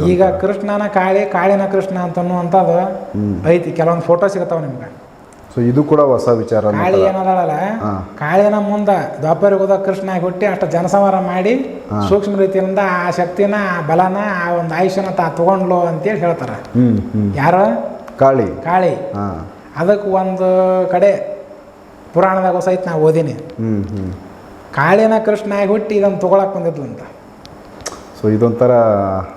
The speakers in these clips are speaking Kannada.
ಇತ್ತು. ಈಗ ಕೃಷ್ಣನ ಕಾಳಿನ ಕೃಷ್ಣ ಅಂತನ್ನುವಂಥದ್ದು ಐತಿ. ಕೆಲವೊಂದು ಫೋಟೋ ಸಿಗ್ತಾವ ನಿಮ್ಗೆ. ಸೊ ಇದು ಕೂಡ ಹೊಸ ವಿಚಾರ. ಕಾಳಿ ಏನದಲ್ಲ, ಕಾಳಿನ ಮುಂದೆ ದ್ವಾಪರ ಯುಗದ ಕೃಷ್ಣ ಹುಟ್ಟಿ ಅಷ್ಟು ಜನಸಂಹಾರ ಮಾಡಿ ಸೂಕ್ಷ್ಮ ರೀತಿಯಿಂದ ಆ ಶಕ್ತಿನ ಆ ಬಲನ ಆ ಒಂದು ಆಯುಷ್ಯನ ತಗೊಂಡ್ಲು ಅಂತೇಳಿ ಹೇಳ್ತಾರೆ. ಯಾರು? ಕಾಳಿ. ಕಾಳಿ. ಅದಕ್ಕೆ ಒಂದು ಕಡೆ ಪುರಾಣದಾಗ ಸಹಿತ ನಾವು ಓದಿನಿ, ಕಾಳಿನ ಕೃಷ್ಣ ಹುಟ್ಟಿ ಇದನ್ನು ತೊಗೊಳಕ್ಕೆ ಬಂದಿದ್ಲು ಅಂತ. ಸೊ ಇದೊಂಥರ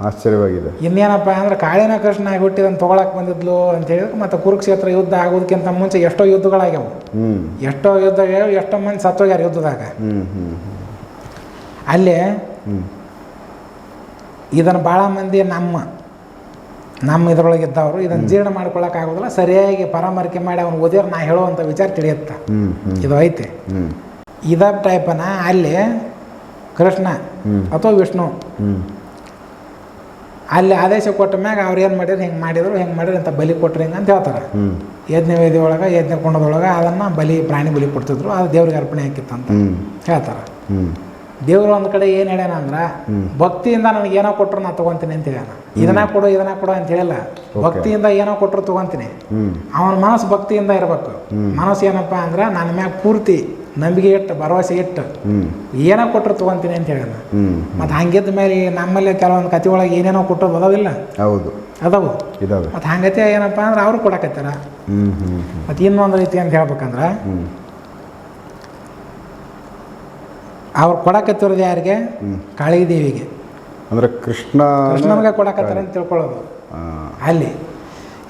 ಆಶ್ಚರ್ಯವಾಗಿದೆ. ಇನ್ನೇನಪ್ಪ ಅಂದ್ರೆ ಕಾಳಿನ ಕೃಷ್ಣ ಹುಟ್ಟಿ ಇದನ್ನು ತೊಗೊಳಕ್ಕೆ ಬಂದಿದ್ಲು ಅಂತ ಹೇಳಿದ್ರೆ, ಮತ್ತು ಕುರುಕ್ಷೇತ್ರ ಯುದ್ಧ ಆಗೋದಕ್ಕಿಂತ ಮುಂಚೆ ಎಷ್ಟೋ ಯುದ್ಧಗಳಾಗ್ಯಾವು, ಎಷ್ಟೋ ಯುದ್ಧ ಆಗ್ಯಾವ, ಎಷ್ಟೋ ಮಂದಿ ಸತ್ತೋಗ್ಯಾರ ಯುದ್ಧದಾಗ. ಅಲ್ಲಿ ಇದನ್ನು ಭಾಳ ಮಂದಿ ನಮ್ಮ ಇದ್ರೊಳಗೆ ಇದ್ದವರು ಇದನ್ನು ಜೀರ್ಣ ಮಾಡ್ಕೊಳಕ್ಕಾಗೋದಿಲ್ಲ, ಸರಿಯಾಗಿ ಪರಾಮರ್ಶೆ ಮಾಡಿ ಅವ್ನು ಓದಿದ್ರೆ ನಾ ಹೇಳುವಂಥ ವಿಚಾರ ತಿಳಿಯುತ್ತೆ. ಇದು ಐತೆ ಇದ ಟೈಪನ. ಅಲ್ಲಿ ಕೃಷ್ಣ ಅಥವಾ ವಿಷ್ಣು ಅಲ್ಲಿ ಆದೇಶ ಕೊಟ್ಟ ಮ್ಯಾಗ ಅವ್ರು ಏನು ಮಾಡಿದ್ರು, ಹಿಂಗೆ ಮಾಡಿದ್ರು ಅಂತ ಬಲಿ ಕೊಟ್ರಿ ಹಿಂಗೆ ಅಂತ ಹೇಳ್ತಾರೆ. ಯಜ್ಞವೇದಿ ಒಳಗೆ ಯಜ್ಞ ಕೊಂಡದೊಳಗೆ ಅದನ್ನು ಪ್ರಾಣಿ ಬಲಿ ಕೊಡ್ತಿದ್ರು, ಅದು ದೇವ್ರಿಗೆ ಅರ್ಪಣೆ ಹಾಕಿತ್ತಂತ ಹೇಳ್ತಾರೆ. ದೇವ್ರು ಒಂದು ಕಡೆ ಏನು ಹೇಳ್ಯಾನ ಅಂದ್ರೆ, ಭಕ್ತಿಯಿಂದ ನನಗೆ ಏನೋ ಕೊಟ್ಟರು ನಾ ತೊಗೊತೀನಿ ಅಂತ ಹೇಳ್ಯಾನ. ಇದನ್ನ ಕೊಡು ಅಂತ ಹೇಳಿಲ್ಲ, ಭಕ್ತಿಯಿಂದ ಏನೋ ಕೊಟ್ಟರು ತೊಗೊತೀನಿ. ಅವನ ಮನಸ್ಸು ಭಕ್ತಿಯಿಂದ ಇರಬೇಕು. ಮನಸ್ಸು ಏನಪ್ಪ ಅಂದ್ರೆ ನನ್ನ ಮ್ಯಾಗ ಪೂರ್ತಿ ನಂಬಿಕೆ ಇಟ್ಟು ಭರವಸೆ ಇಟ್ಟು ಏನೋ ಕೊಟ್ಟರು ತೊಗೊತೀನಿ ಅಂತ ಹೇಳ್ಯಾನ. ಮತ್ತು ಹಂಗಿದ್ದ ಮೇಲೆ ನಮ್ಮಲ್ಲಿ ಕೆಲವೊಂದು ಕತೆ ಒಳಗೆ ಏನೇನೋ ಕೊಟ್ಟರು ಅದಾವಿಲ್ಲ, ಹೌದು ಅದಾವು. ಮತ್ತು ಹಂಗತೆ ಏನಪ್ಪ ಅಂದ್ರೆ ಅವ್ರು ಕೊಡಕತ್ತಾರ. ಮತ್ತು ಇನ್ನೊಂದು ರೀತಿ ಅಂತ ಹೇಳ್ಬೇಕಂದ್ರೆ, ಅವ್ರು ಕೊಡಕತ್ತಿರೋದು ಯಾರಿಗೆ? ಕಾಳಿ ದೇವಿಗೆ. ಅಂದರೆ ಕೃಷ್ಣನಿಗೆ ಕೊಡಕತ್ತಾರ ಅಂತ ತಿಳ್ಕೊಳ್ಳೋದು. ಅಲ್ಲಿ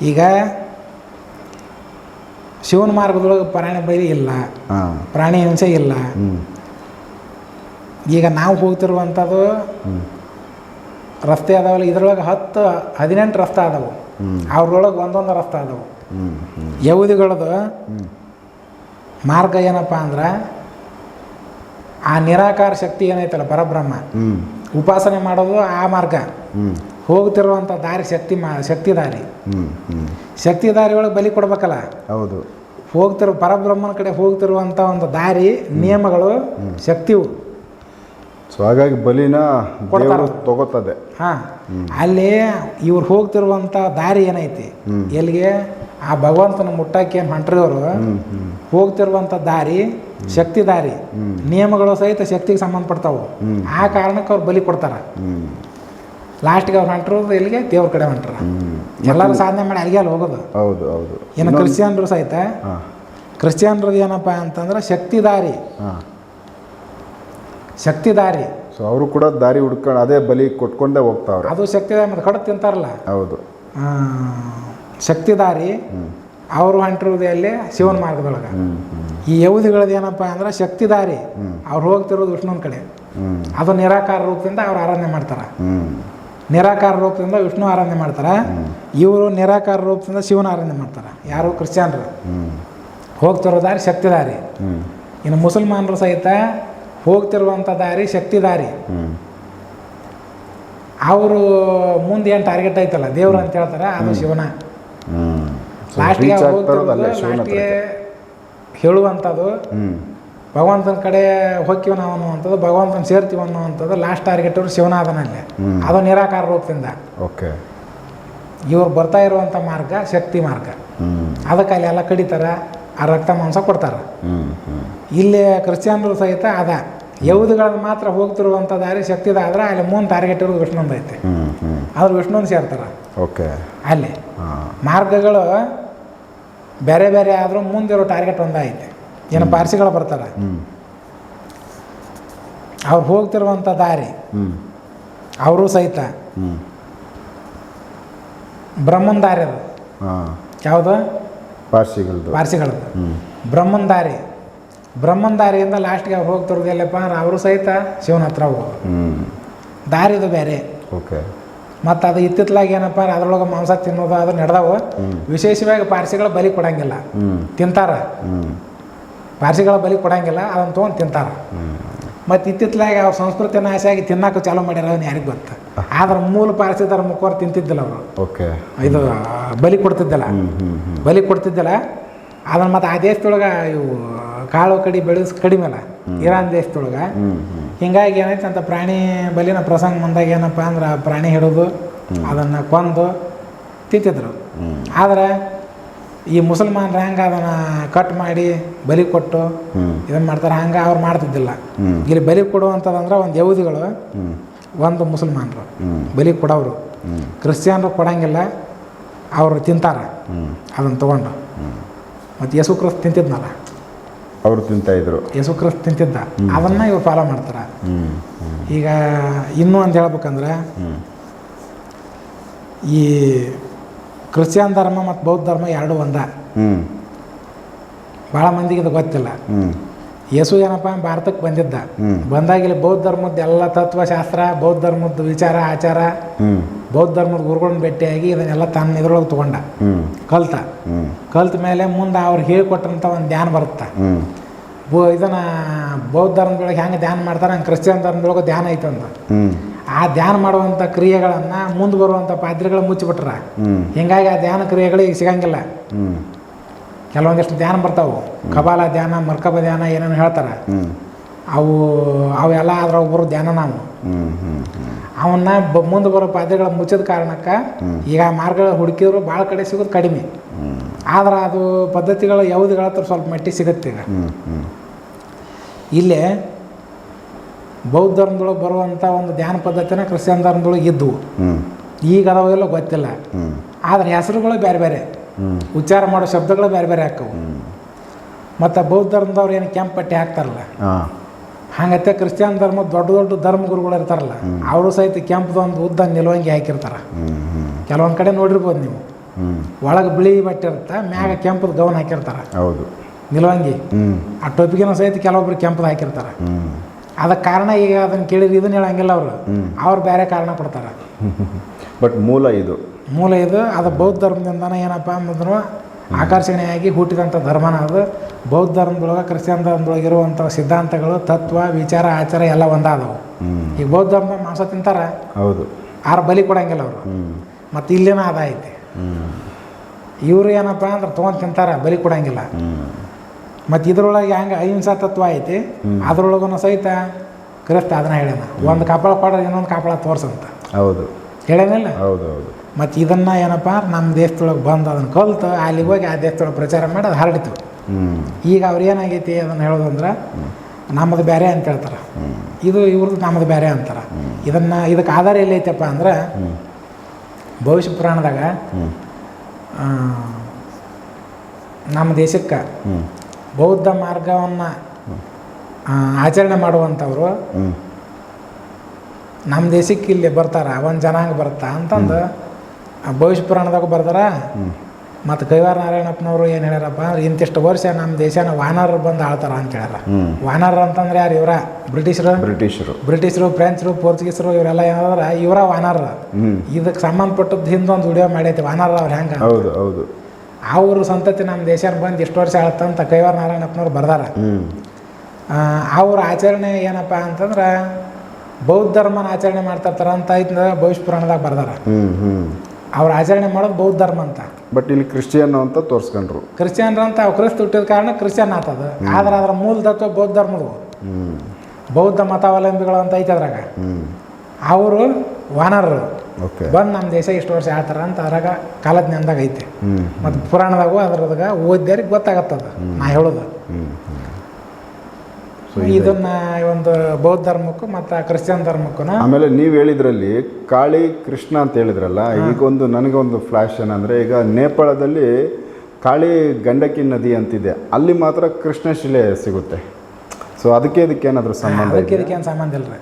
ಈಗ ಶಿವನ ಮಾರ್ಗದೊಳಗೆ ಪ್ರಾಣಿ ಬೈಲಿ ಇಲ್ಲ, ಪ್ರಾಣಿ ಹಿಂಸೆ ಇಲ್ಲ. ಈಗ ನಾವು ಹೋಗ್ತಿರುವಂಥದ್ದು ರಸ್ತೆ ಅದಾವಲ್ಲ, ಇದ್ರೊಳಗೆ 18 ರಸ್ತೆ ಅದಾವು, ಅವ್ರೊಳಗೆ ಒಂದೊಂದು ರಸ್ತೆ ಅದಾವು. ಯಹೂದಿಗಳದು ಮಾರ್ಗ ಏನಪ್ಪ ಅಂದ್ರೆ, ಆ ನಿರಾಕಾರ ಶಕ್ತಿ ಏನೈತಲ್ಲ ಪರಬ್ರಹ್ಮ ಉಪಾಸನೆ ಮಾಡೋದು ಆ ಮಾರ್ಗ. ಹೋಗ್ತಿರುವಂಥ ದಾರಿ ಶಕ್ತಿ ದಾರಿ. ಶಕ್ತಿ ದಾರಿ ಒಳಗೆ ಬಲಿ ಕೊಡ್ಬೇಕಲ್ಲ. ಹೌದು. ಪರಬ್ರಹ್ಮನ ಕಡೆ ಹೋಗ್ತಿರುವಂಥ ಒಂದು ದಾರಿ ನಿಯಮಗಳು ಶಕ್ತಿವು. ಸೊ ಹಾಗಾಗಿ ಬಲಿನ ತಗೋತದೆ. ಅಲ್ಲಿ ಇವ್ರು ಹೋಗ್ತಿರುವಂಥ ದಾರಿ ಏನೈತಿ, ಎಲ್ಲಿಗೆ ಆ ಭಗವಂತನ ಮುಟ್ಟಕ್ಕೆ ಹೊಂಟ್ರಿಯವರು ಹೋಗ್ತಿರುವಂಥ ದಾರಿ ಶಕ್ತಿ ದಾರಿ. ನಿಯಮಗಳು ಸಹಿತ ಶಕ್ತಿಗೆ ಸಂಬಂಧಪಡ್ತಾವು. ಆ ಕಾರಣಕ್ಕೆ ಅವ್ರು ಬಲಿ ಕೊಡ್ತಾರ. ಲಾಸ್ಟ್ಗೆ ಅವ್ರು ಹೊಂಟಿರೋದು ಎಲ್ಲಿಗೆ? ದೇವ್ರ ಕಡೆ ಹೊಂಟ್ರ. ಎಲ್ಲರೂ ಸಾಧನೆ ಮಾಡಿ ಅಲ್ಲಿಗೆ ಅಲ್ಲಿ ಹೋಗೋದು. ಹೌದು ಹೌದು. ಇನ್ನು ಕ್ರಿಶ್ಚಿಯನ್ರು ಸಹಿತ, ಕ್ರಿಶ್ಚಿಯನ್ರದ್ದು ಏನಪ್ಪ ಅಂತಂದ್ರೆ ಶಕ್ತಿ ದಾರಿ. ಸೊ ಅವರು ಕೂಡ ದಾರಿ ಹುಡ್ಕೊಂಡು ಅದೇ ಬಲಿ ಕೊಟ್ಕೊಂಡೇ ಹೋಗ್ತಾವ್ರೆ. ಅದು ಶಕ್ತಿ ದಾರಿ. ಮತ್ತು ಕಡದು ತಿಂತಾರಲ್ಲ, ಹೌದು, ಶಕ್ತಿ ದಾರಿ. ಅವರು ಹೊಂಟಿರೋದು ಎಲ್ಲಿ? ಶಿವನ ಮಾರ್ಗದೊಳಗೆ. ಈ ಯಹೂದಿಗಳದ್ದು ಏನಪ್ಪ ಅಂದ್ರೆ ಶಕ್ತಿ ದಾರಿ. ಅವ್ರು ಹೋಗ್ತಿರೋದು ವಿಷ್ಣುವಿನ ಕಡೆ. ಅದು ನಿರಾಕಾರ ರೂಪದಿಂದ ಅವ್ರು ಆರಾಧನೆ ಮಾಡ್ತಾರೆ. ನಿರಾಕಾರ ರೂಪದಿಂದ ವಿಷ್ಣು ಆರಾಧನೆ ಮಾಡ್ತಾರೆ. ಇವರು ನಿರಾಕಾರ ರೂಪದಿಂದ ಶಿವನ ಆರಾಧನೆ ಮಾಡ್ತಾರೆ. ಯಾರು? ಕ್ರಿಶ್ಚಿಯನ್ರು. ಹೋಗ್ತಿರೋ ದಾರಿ ಶಕ್ತಿ ದಾರಿ. ಇನ್ನು ಮುಸಲ್ಮಾನರು ಸಹಿತ ಹೋಗ್ತಿರುವಂಥ ದಾರಿ ಶಕ್ತಿ ದಾರಿ. ಅವರು ಮುಂದೆ ಏನು ಟಾರ್ಗೆಟ್ ಐತಲ್ಲ ದೇವ್ರು ಅಂತ ಹೇಳ್ತಾರೆ, ಅದು ಶಿವನ. ಲಾಸ್ಟ್ಗೆ ಲಾಸ್ಟ್ಗೆ ಹೇಳುವಂಥದ್ದು ಭಗವಂತನ ಕಡೆ ಹೋಗ್ತೀವಿ ನಾವು ಅನ್ನುವಂಥದ್ದು, ಭಗವಂತನ ಸೇರ್ತೀವಿ ಅನ್ನುವಂಥದ್ದು ಲಾಸ್ಟ್ ಟಾರ್ಗೆಟ್ ಅವರು ಶಿವನಾದನಲ್ಲಿ. ಅದು ನಿರಾಕಾರ ರೂಪದಿಂದ. ಓಕೆ. ಇವ್ರು ಬರ್ತಾ ಇರುವಂಥ ಮಾರ್ಗ ಶಕ್ತಿ ಮಾರ್ಗ. ಅದಕ್ಕೆ ಅಲ್ಲಿ ಎಲ್ಲ ಕಡಿತಾರೆ, ಆ ರಕ್ತ ಮಾಂಸ ಕೊಡ್ತಾರೆ. ಇಲ್ಲಿ ಕ್ರಿಶ್ಚಿಯನ್ರು ಸಹಿತ ಅದ. ಯಹೂದಿಗಳನ್ನ ಮಾತ್ರ ಹೋಗ್ತಿರುವಂಥ ದಾರಿ ಶಕ್ತಿದಾದ್ರೆ ಅಲ್ಲಿ ಮುಂದೆ ಟಾರ್ಗೆಟ್ ಇರೋದು ವಿಷ್ಣುಂದು ಐತೆ. ಆದ್ರೆ ವಿಷ್ಣುನ ಸೇರ್ತಾರೆ. ಓಕೆ. ಅಲ್ಲಿ ಮಾರ್ಗಗಳು ಬೇರೆ ಬೇರೆ ಆದರೂ ಮುಂದಿರೋ ಟಾರ್ಗೆಟ್ ಒಂದೈತೆ. ಏನು ಪಾರ್ಸಿಗಳು ಬರ್ತಾರೆ, ಅವ್ರು ಹೋಗ್ತಿರುವಂಥ ದಾರಿ ಅವರು ಸಹಿತ ಬ್ರಹ್ಮನ್ ದಾರಿ. ಅದು ಯಾವುದು? ಪಾರ್ಸಿಗಳದ್ದು ಬ್ರಹ್ಮನ್ ದಾರಿಯಿಂದ ಲಾಸ್ಟ್ಗೆ ಅವ್ರು ಹೋಗ್ತಿರೋದು ಎಲ್ಲಪ್ಪ ಅಂದ್ರೆ ಅವರು ಸಹಿತ ಶಿವನ ಹತ್ರ ಹೋಗೋದು. ದಾರಿದು ಬೇರೆ. ಓಕೆ. ಮತ್ತು ಅದು ಇತ್ತಿತ್ತಲಾಗಿ ಏನಪ್ಪ ಅಂದ್ರೆ ಅದ್ರೊಳಗೆ ಮಾಂಸ ತಿನ್ನೋದು ಅದು ನಡೆದವು. ವಿಶೇಷವಾಗಿ ಪಾರ್ಸಿಗಳ ಬಲಿ ಕೊಡಂಗಿಲ್ಲ, ತಿಂತಾರ. ಪಾರ್ಸಿಗಳ ಬಲಿ ಕೊಡಂಗಿಲ್ಲ, ಅದನ್ನು ತೊಗೊಂಡು ತಿಂತಾರೆ. ಮತ್ತು ಇತ್ತಿತ್ತಲಾಗಿ ಅವ್ರ ಸಂಸ್ಕೃತಿ ನಾಶ ಆಗಿ ತಿನ್ನೋಕೆ ಚಾಲೂ ಮಾಡ್ಯಾರ, ಅದನ್ನು ಯಾರಿಗೆ ಗೊತ್ತ. ಆದ್ರೆ ಮೂಲ ಪಾರ್ಸಿ ಧರ್ಮಕ್ಕವ್ರು ತಿಂತಿದ್ದಿಲ್ಲ ಅವರು. ಓಕೆ. ಇದು ಬಲಿ ಕೊಡ್ತಿದ್ದಿಲ್ಲ. ಅದನ್ನು ಮತ್ತು ಆ ದೇಶದೊಳಗೆ ಇವು ಕಾಳು ಕಡಿ ಕಡಿಮೆ ಅಲ್ಲ ಇರಾನ್ ದೇಶದೊಳಗೆ. ಹಿಂಗಾಗಿ ಏನೈತೆ ಅಂತ ಪ್ರಾಣಿ ಬಲಿನ ಪ್ರಸಂಗ ಬಂದಾಗ ಏನಪ್ಪ ಅಂದ್ರೆ ಪ್ರಾಣಿ ಹಿಡೋದು ಅದನ್ನು ಕೊಂದು ತಿಂತಿದ್ರು. ಆದರೆ ಈ ಮುಸಲ್ಮಾನರು ಹೆಂಗೆ ಅದನ್ನು ಕಟ್ ಮಾಡಿ ಬಲಿ ಕೊಟ್ಟು ಇದನ್ನು ಮಾಡ್ತಾರೆ, ಹಂಗೆ ಅವ್ರು ಮಾಡ್ತಿದ್ದಿಲ್ಲ. ಇಲ್ಲಿ ಬಲಿ ಕೊಡುವಂಥದ್ದಂದ್ರೆ ಒಂದು ಯಹೂದಿಗಳು, ಒಂದು ಮುಸಲ್ಮಾನರು ಬಲಿ ಕೊಡೋರು. ಕ್ರಿಶ್ಚಿಯನ್ರು ಕೊಡೋಂಗಿಲ್ಲ, ಅವರು ತಿಂತಾರೆ ಅದನ್ನು ತೊಗೊಂಡು. ಮತ್ತು ಯೇಸು ಕ್ರಿಸ್ತ ತಿಂತಿದ್ನಲ್ಲ, ಅವರು ತಿಂತಾಯಿದ್ರು, ಯೇಸು ಕ್ರಿಸ್ತ ತಿಂತಿದ್ದ, ಅದನ್ನು ಇವ್ರು ಫಾಲೋ ಮಾಡ್ತಾರೆ. ಈಗ ಇನ್ನೂ ಅಂತ ಹೇಳ್ಬೇಕಂದ್ರೆ, ಈ ಕ್ರಿಶ್ಚಿಯನ್ ಧರ್ಮ ಮತ್ತು ಬೌದ್ಧ ಧರ್ಮ ಎರಡೂ ಒಂದ. ಭಾಳ ಮಂದಿಗೆ ಇದು ಗೊತ್ತಿಲ್ಲ. ಯೇಸು ಏನಪ್ಪ ಭಾರತಕ್ಕೆ ಬಂದಿದ್ದ, ಬಂದಾಗ ಇಲ್ಲಿ ಬೌದ್ಧ ಧರ್ಮದ ಎಲ್ಲ ತತ್ವಶಾಸ್ತ್ರ, ಬೌದ್ಧ ಧರ್ಮದ ವಿಚಾರ ಆಚಾರ, ಬೌದ್ಧ ಧರ್ಮದ ಗುರುಗಳನ್ನ ಭೇಟಿಯಾಗಿ ಇದನ್ನೆಲ್ಲ ತನ್ನ ಇದ್ರೊಳಗೆ ತೊಗೊಂಡ, ಕಲ್ತ ಮೇಲೆ ಮುಂದೆ ಅವ್ರು ಹೇಳಿಕೊಟ್ಟಂಥ ಒಂದು ಧ್ಯಾನ ಬರುತ್ತೆ. ಇದನ್ನು ಬೌದ್ಧ ಧರ್ಮದೊಳಗೆ ಹೆಂಗೆ ಧ್ಯಾನ ಮಾಡ್ತಾರೆ, ಹಂಗೆ ಕ್ರಿಶ್ಚಿಯನ್ ಧರ್ಮದೊಳಗೆ ಧ್ಯಾನ ಐತಂತ. ಆ ಧ್ಯಾನ ಮಾಡುವಂಥ ಕ್ರಿಯೆಗಳನ್ನು ಮುಂದೆ ಬರುವಂಥ ಪಾದ್ರಿಗಳು ಮುಚ್ಚಿಬಿಟ್ರ. ಹೀಗಾಗಿ ಆ ಧ್ಯಾನ ಕ್ರಿಯೆಗಳು ಈಗ ಸಿಗಂಗಿಲ್ಲ. ಕೆಲವೊಂದಿಷ್ಟು ಧ್ಯಾನ ಬರ್ತಾವೆ, ಕಪಾಲ ಧ್ಯಾನ, ಮರ್ಕಬ ಧ್ಯಾನ, ಏನೇನು ಹೇಳ್ತಾರೆ, ಅವೆಲ್ಲ ಅದ್ರೊಳಗೆ ಬರೋ ಧ್ಯಾನ. ನಾವು ಅವನ್ನ ಮುಂದೆ ಬರೋ ಪಾದ್ರಿಗಳು ಮುಚ್ಚಿದ ಕಾರಣಕ್ಕೆ ಈಗ ಮಾರ್ಗಗಳು ಹುಡುಕಿದ್ರು ಭಾಳ ಕಡೆ ಸಿಗೋದು ಕಡಿಮೆ. ಆದ್ರೆ ಅದು ಪದ್ಧತಿಗಳು ಯಾವುದುಗಳ ಹತ್ರ ಸ್ವಲ್ಪ ಮಟ್ಟಿಗೆ ಸಿಗುತ್ತೆ. ಈಗ ಇಲ್ಲೇ ಬೌದ್ಧ ಧರ್ಮದೊಳಗೆ ಬರುವಂಥ ಒಂದು ಧ್ಯಾನ ಪದ್ಧತಿನ ಕ್ರಿಶ್ಚಿಯನ್ ಧರ್ಮದೊಳಗೆ ಇದ್ದವು. ಈಗ ಅದಾವೆಲ್ಲ ಗೊತ್ತಿಲ್ಲ. ಆದರೆ ಹೆಸರುಗಳು ಬೇರೆ ಬೇರೆ, ಉಚ್ಚಾರ ಮಾಡೋ ಶಬ್ದಗಳು ಬೇರೆ ಬೇರೆ ಹಾಕವು. ಮತ್ತು ಬೌದ್ಧ ಧರ್ಮದವ್ರು ಏನು ಕೆಂಪು ಪಟ್ಟಿ ಹಾಕ್ತಾರಲ್ಲ, ಹಂಗತ್ತೆ ಕ್ರಿಶ್ಚಿಯನ್ ಧರ್ಮ ದೊಡ್ಡ ದೊಡ್ಡ ಧರ್ಮಗುರುಗಳು ಇರ್ತಾರಲ್ಲ, ಅವರು ಸಹಿತ ಕೆಂಪದೊಂದು ಉದ್ದ ನಿಲುವಂಗಿ ಹಾಕಿರ್ತಾರೆ. ಕೆಲವೊಂದು ಕಡೆ ನೋಡಿರ್ಬೋದು ನೀವು, ಒಳಗೆ ಬಿಳಿ ಬಟ್ಟೆ ಇರುತ್ತೆ, ಮ್ಯಾಗ ಕೆಂಪದ ಗೌನ್ ಹಾಕಿರ್ತಾರೆ, ಹೌದು ನಿಲುವಂಗಿ. ಆ ಟೊಪಿಗೆನೂ ಸಹಿತ ಕೆಲವೊಬ್ರು ಕೆಂಪದ ಹಾಕಿರ್ತಾರೆ. ಅದಕ್ಕೆ ಕಾರಣ ಈಗ ಅದನ್ನು ಕೇಳಿದ್ರೆ ಇದನ್ನ ಹೇಳಂಗಿಲ್ಲ ಅವ್ರು ಬೇರೆ ಕಾರಣ ಕೊಡ್ತಾರೆ. ಬಟ್ ಮೂಲ ಇದು ಅದು ಬೌದ್ಧ ಧರ್ಮದಿಂದನೇ ಏನಪ್ಪ ಅಂದ್ರು ಆಕರ್ಷಣೆಯಾಗಿ ಹುಟ್ಟಿದಂಥ ಧರ್ಮನ ಅದು. ಬೌದ್ಧ ಧರ್ಮದೊಳಗೆ ಕ್ರಿಶ್ಚಿಯನ್ ಧರ್ಮದೊಳಗೆ ಇರುವಂಥ ಸಿದ್ಧಾಂತಗಳು, ತತ್ವ, ವಿಚಾರ, ಆಚಾರ ಎಲ್ಲ ಒಂದಾದವು. ಈಗ ಬೌದ್ಧ ಧರ್ಮ ಮಾಂಸ ತಿಂತಾರೆ, ಹೌದು, ಆರು ಬಲಿ ಕೊಡಂಗಿಲ್ಲ ಅವರು. ಮತ್ತು ಇಲ್ಲೇನೋ ಅದೈತಿ, ಇವರು ಏನಪ್ಪ ಅಂದ್ರೆ ತೊಗೊಂಡು ತಿಂತಾರೆ, ಬಲಿ ಕೊಡಂಗಿಲ್ಲ. ಮತ್ತು ಇದ್ರೊಳಗೆ ಹೆಂಗೆ ಅಹಿಂಸಾ ತತ್ವ ಐತಿ, ಅದ್ರೊಳಗೂ ಸಹಿತ ಕ್ರಿಸ್ತ ಅದನ್ನ ಹೇಳ್ಯಾನ, ಒಂದು ಕಾಪಳ ಕೊಡ್ರೆ ಇನ್ನೊಂದು ಕಾಪಳ ತೋರ್ಸಂತ. ಹೌದು, ಹೇಳ್ಯಾನಿಲ್ಲ? ಹೌದು ಹೌದು. ಮತ್ತು ಇದನ್ನು ಏನಪ್ಪ ನಮ್ಮ ದೇಶದೊಳಗೆ ಬಂದು ಅದನ್ನು ಕಲ್ತು ಅಲ್ಲಿಗೆ ಹೋಗಿ ಆ ದೇಶದೊಳಗೆ ಪ್ರಚಾರ ಮಾಡಿ ಅದು ಹರಡಿತು. ಈಗ ಅವ್ರು ಏನಾಗೈತಿ ಅದನ್ನು ಹೇಳೋದಂದ್ರೆ ನಮ್ಮದು ಬೇರೆ ಅಂತ ಹೇಳ್ತಾರೆ, ಇದು ಇವ್ರದ್ದು ನಮ್ಮದು ಬೇರೆ ಅಂತಾರೆ. ಇದಕ್ಕೆ ಆಧಾರ ಎಲ್ಲೈತಪ್ಪ ಅಂದ್ರೆ ಭವಿಷ್ಯ ಪುರಾಣದಾಗ ನಮ್ಮ ದೇಶಕ್ಕೆ ಬೌದ್ಧ ಮಾರ್ಗವನ್ನು ಆಚರಣೆ ಮಾಡುವಂಥವ್ರು ನಮ್ಮ ದೇಶಕ್ಕೆ ಇಲ್ಲಿ ಬರ್ತಾರ, ಒಂದು ಜನಾಂಗ ಬರ್ತಾ ಅಂತಂದು ಭವಿಷ್ಯ ಪುರಾಣದಾಗ ಬರ್ತಾರ. ಮತ್ತು ಕೈವಾರ ನಾರಾಯಣಪ್ಪನವರು ಏನು ಹೇಳ್ಯಾರಪ್ಪ ಅಂದ್ರೆ ಇಂತಿಷ್ಟು ವರ್ಷ ನಮ್ಮ ದೇಶನ ವಾನರರು ಬಂದು ಆಳ್ತಾರ ಅಂತ ಹೇಳ್ಯಾರ. ವಾನರರು ಅಂತಂದ್ರೆ ಯಾರು? ಇವರ ಬ್ರಿಟಿಷರು, ಫ್ರೆಂಚರು, ಪೋರ್ಚುಗೀಸರು, ಇವರೆಲ್ಲ ಏನಾದ್ರ ಇವರ ವಾನರರು. ಇದಕ್ಕೆ ಸಂಬಂಧಪಟ್ಟದ್ದು ಹಿಂದೊಂದು ವಿಡಿಯೋ ಮಾಡೈತಿ, ವಾನರ ಅವ್ರು ಹೆಂಗೆ ಅವ್ರ ಸಂತತಿ ನಮ್ಮ ದೇಶನ ಬಂದು ಎಷ್ಟು ವರ್ಷ ಆಳತ್ತಂತ ಕೈವಾರ ನಾರಾಯಣಪ್ಪನವ್ರು ಬರ್ದಾರ. ಅವ್ರ ಆಚರಣೆ ಏನಪ್ಪ ಅಂತಂದ್ರೆ ಬೌದ್ಧ ಧರ್ಮನ ಆಚರಣೆ ಮಾಡ್ತಾರ ಅಂತ ಐತೆ ಭವಿಷ್ಯ ಪುರಾಣದಾಗ ಬರ್ದಾರ. ಅವ್ರ ಆಚರಣೆ ಮಾಡೋದು ಬೌದ್ಧ ಧರ್ಮ ಅಂತ. ಬಟ್ ಇಲ್ಲಿ ಕ್ರಿಶ್ಚಿಯನ್ ಅಂತ ತೋರಿಸ್ಕೊಂಡ್ರು. ಕ್ರಿಶ್ಚಿಯನ್ರು ಅಂತ ಅವ್ರು ಕ್ರಿಸ್ತ ಹುಟ್ಟಿದ ಕಾರಣ ಕ್ರಿಶ್ಚಿಯನ್ ಆತದ. ಆದ್ರೆ ಅದರ ಮೂಲ ತತ್ವ ಬೌದ್ಧ ಧರ್ಮದು. ಬೌದ್ಧ ಮತಾವಲಂಬಿಗಳು ಅಂತ ಐತೆ ಅದ್ರಾಗ. ಅವರು ವಾನರರು ಬಂದು ನಮ್ಮ ದೇಶ ಇಷ್ಟು ವರ್ಷ ಆಳ್ತಾರ ಅಂತ ಅದ್ರಾಗ ಕಾಲಜ್ಞಾನದಾಗ ಐತೆ. ಮತ್ತು ಪುರಾಣದಾಗೂ ಅದ್ರದಾಗ ಓದ್ಯಾರಿಗೆ ಗೊತ್ತಾಗತ್ತದ ನಾ ಹೇಳೋದು. ಇದನ್ನ ಒಂದು ಬೌದ್ಧ ಧರ್ಮಕ್ಕೂ ಮತ್ತು ಕ್ರಿಶ್ಚಿಯನ್ ಧರ್ಮಕ್ಕೂ. ಆಮೇಲೆ ನೀವು ಹೇಳಿದ್ರಲ್ಲಿ ಕಾಳಿ ಕೃಷ್ಣ ಅಂತ ಹೇಳಿದ್ರಲ್ಲ, ಈಗೊಂದು ನನಗೊಂದು ಫ್ಲ್ಯಾಶ್ ಏನಂದರೆ, ಈಗ ನೇಪಾಳದಲ್ಲಿ ಕಾಳಿ ಗಂಡಕಿ ನದಿ ಅಂತಿದೆ, ಅಲ್ಲಿ ಮಾತ್ರ ಕೃಷ್ಣ ಶಿಲೆ ಸಿಗುತ್ತೆ. ಸೊ ಅದಕ್ಕೇನಾದರೂ ಸಂಬಂಧ? ಇದಕ್ಕೇನು ಸಂಬಂಧ ಇಲ್ಲ ರೀ,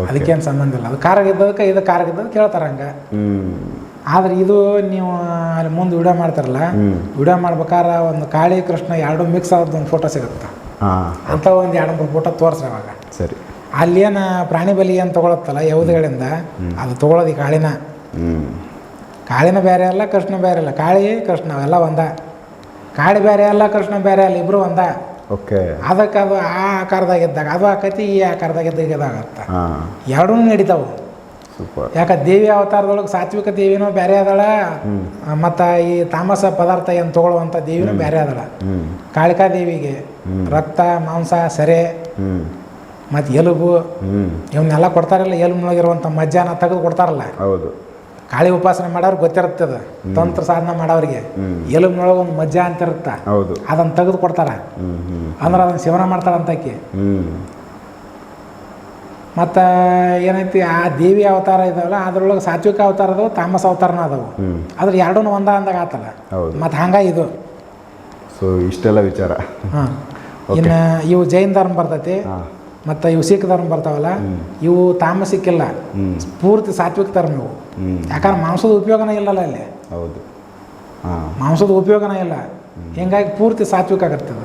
ಅದಕ್ಕೇನು ಸಂಬಂಧ ಇಲ್ಲ. ಅದು ಕಾರಾಗಿದ್ದದಕ್ಕೆ ಇದು ಕಾರಾಗಿದ್ದದ್ದು ಕೇಳ್ತಾರೆ ಹಂಗೆ. ಆದ್ರೆ ಇದು ನೀವು ಅಲ್ಲಿ ಮುಂದೆ ವಿಡಿಯೋ ಮಾಡ್ತಾರಲ್ಲ, ವಿಡಿಯೋ ಮಾಡ್ಬೇಕಾದ್ರೆ ಒಂದು ಕಾಳಿ ಕೃಷ್ಣ ಎರಡು ಮಿಕ್ಸ್ ಆದ ಒಂದು ಫೋಟೋ ಸಿಗುತ್ತೆ ಅಂತ. ಒಂದು 2-3 ಫೋಟೋ ತೋರಿಸ್ರಿ ಅವಾಗ. ಸರಿ, ಅಲ್ಲೇನು ಪ್ರಾಣಿ ಬಲಿ ಏನು ತೊಗೊಳತ್ತಲ್ಲ ಯಹೂದಿಗಳಿಂದ, ಅದು ತೊಗೊಳೋದು ಈ ಕಾಳಿನ ಬೇರೆ ಅಲ್ಲ, ಕೃಷ್ಣ ಬೇರೆ ಅಲ್ಲ. ಕಾಳಿ ಕೃಷ್ಣ ಅವೆಲ್ಲ ಒಂದ. ಕಾಳಿ ಬೇರೆ ಅಲ್ಲ, ಕೃಷ್ಣ ಬೇರೆ ಅಲ್ಲ, ಇಬ್ಬರು ಒಂದ. ಓಕೆ, ಅದಕ್ಕೆ ಅದು ಆ ಆಕಾರದಾಗಿದ್ದಾಗ ಅದು ಆಕೈತಿ, ಈ ಆಕಾರದಾಗಿದ್ದಾಗ ಇದಾಗತ್ತೆ. ಎರಡೂ ನಡೀತಾವೆ. ಯಾಕೆ ದೇವಿ ಅವತಾರದೊಳಗೆ ಸಾತ್ವಿಕ ದೇವಿನೂ ಬೇರೆ ಅದಳ, ಮತ್ತು ಈ ತಾಮಸ ಪದಾರ್ಥ ಏನು ತೊಗೊಳ್ಳುವಂಥ ದೇವಿನೂ ಬೇರೆ ಅದಳ. ಕಾಳಿಕಾ ದೇವಿಗೆ ರಕ್ತ, ಮಾಂಸ, ಸೆರೆ ಮತ್ತು ಎಲುಬು ಇವನ್ನೆಲ್ಲ ಕೊಡ್ತಾರಲ್ಲ, ಎಲುಬಿನೊಳಗಿರುವಂಥ ಮಜ್ಜಾನ ತೆಗೆದು ಕೊಡ್ತಾರಲ್ಲ, ಹೌದು, ಕಾಳಿ ಉಪಾಸನೆ ಮಾಡೋರು ಗೊತ್ತಿರ್ತದ ತಂತ್ರ ಸಾಧನೆ ಮಾಡೋರಿಗೆ ಎಲುಬಿನೊಳಗೆ ಒಂದು ಮಜ್ಜ ಅಂತ ಇರುತ್ತೆ, ಹೌದು, ಅದನ್ನು ತೆಗೆದು ಕೊಡ್ತಾರ, ಅಂದ್ರೆ ಅದನ್ನು ಸೇವನೆ ಮಾಡ್ತಾರಂತಾಕಿ. ಮತ್ತು ಏನೈತಿ ಆ ದೇವಿ ಅವತಾರ ಇದಾವಲ್ಲ ಅದ್ರೊಳಗೆ ಸಾತ್ವಿಕ ಅವತಾರ ಅದಾವು, ತಾಮಸ ಅವತಾರನ ಅದಾವು. ಅದ್ರ ಎರಡೂ ಒಂದ ಅಂದಾಗ ಆತಲ್ಲ. ಮತ್ತು ಹಂಗೆ ಇದು ಸೊ ಇಷ್ಟೆಲ್ಲ ವಿಚಾರ. ಹಾಂ, ಇನ್ನು ಇವು ಜೈನ್ ಧರ್ಮ ಬರ್ತೈತಿ, ಮತ್ತು ಇವು ಸಿಖ್ ಧರ್ಮ ಬರ್ತಾವಲ್ಲ, ಇವು ತಾಮಸಿಕ್ಕಿಲ್ಲ, ಪೂರ್ತಿ ಸಾತ್ವಿಕ ಧರ್ಮ ಇವು. ಯಾಕಂದ್ರೆ ಮಾಂಸದ ಉಪಯೋಗನೇ ಇಲ್ಲಲ್ಲ ಅಲ್ಲಿ. ಹೌದು, ಮಾಂಸದ ಉಪಯೋಗನೇ ಇಲ್ಲ, ಹಿಂಗಾಗಿ ಪೂರ್ತಿ ಸಾತ್ವಿಕ ಆಗತ್ತದ.